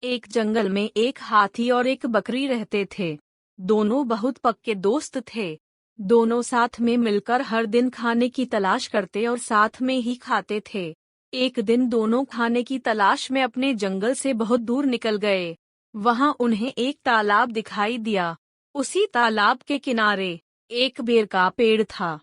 एक जंगल में एक हाथी और एक बकरी रहते थे। दोनों बहुत पक्के दोस्त थे। दोनों साथ में मिलकर हर दिन खाने की तलाश करते और साथ में ही खाते थे। एक दिन दोनों खाने की तलाश में अपने जंगल से बहुत दूर निकल गए। वहां उन्हें एक तालाब दिखाई दिया। उसी तालाब के किनारे एक बेर का पेड़ था।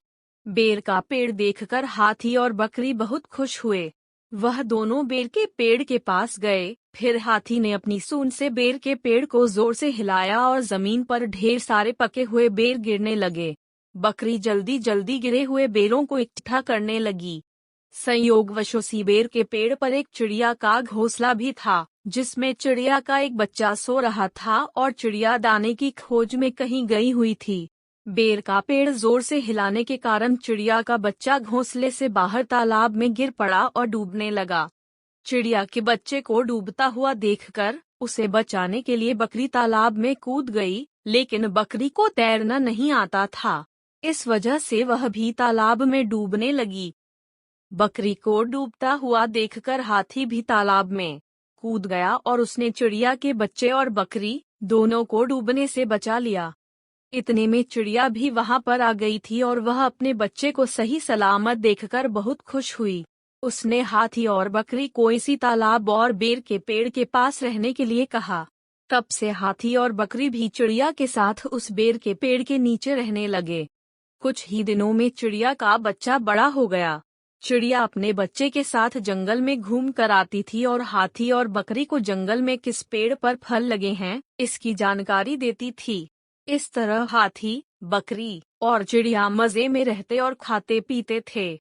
बेर का पेड़ देखकर हाथी और बकरी बहुत खुश हुए। वह दोनों बेर के पेड़ के पास गए। फिर हाथी ने अपनी सूंड से बेर के पेड़ को जोर से हिलाया और जमीन पर ढेर सारे पके हुए बेर गिरने लगे। बकरी जल्दी जल्दी गिरे हुए बेरों को इकट्ठा करने लगी। संयोगवश उसी बेर के पेड़ पर एक चिड़िया का घोंसला भी था, जिसमें चिड़िया का एक बच्चा सो रहा था और चिड़िया दाने की खोज में कहीं गई हुई थी। बेर का पेड़ जोर से हिलाने के कारण चिड़िया का बच्चा घोंसले से बाहर तालाब में गिर पड़ा और डूबने लगा। चिड़िया के बच्चे को डूबता हुआ देखकर उसे बचाने के लिए बकरी तालाब में कूद गई, लेकिन बकरी को तैरना नहीं आता था। इस वजह से वह भी तालाब में डूबने लगी। बकरी को डूबता हुआ देखकर हाथी भी तालाब में कूद गया और उसने चिड़िया के बच्चे और बकरी दोनों को डूबने से बचा लिया। इतने में चिड़िया भी वहां पर आ गई थी और वह अपने बच्चे को सही सलामत देखकर बहुत खुश हुई। उसने हाथी और बकरी को इसी तालाब और बेर के पेड़ के पास रहने के लिए कहा। तब से हाथी और बकरी भी चिड़िया के साथ उस बेर के पेड़ के नीचे रहने लगे। कुछ ही दिनों में चिड़िया का बच्चा बड़ा हो गया। चिड़िया अपने बच्चे के साथ जंगल में घूम कर आती थी और हाथी और बकरी को जंगल में किस पेड़ पर फल लगे हैं इसकी जानकारी देती थी। इस तरह हाथी, बकरी और चिड़िया मजे में रहते और खाते पीते थे।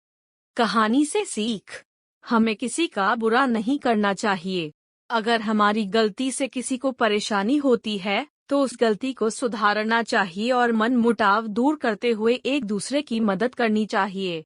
कहानी से सीख, हमें किसी का बुरा नहीं करना चाहिए। अगर हमारी गलती से किसी को परेशानी होती है तो उस गलती को सुधारना चाहिए और मनमुटाव दूर करते हुए एक दूसरे की मदद करनी चाहिए।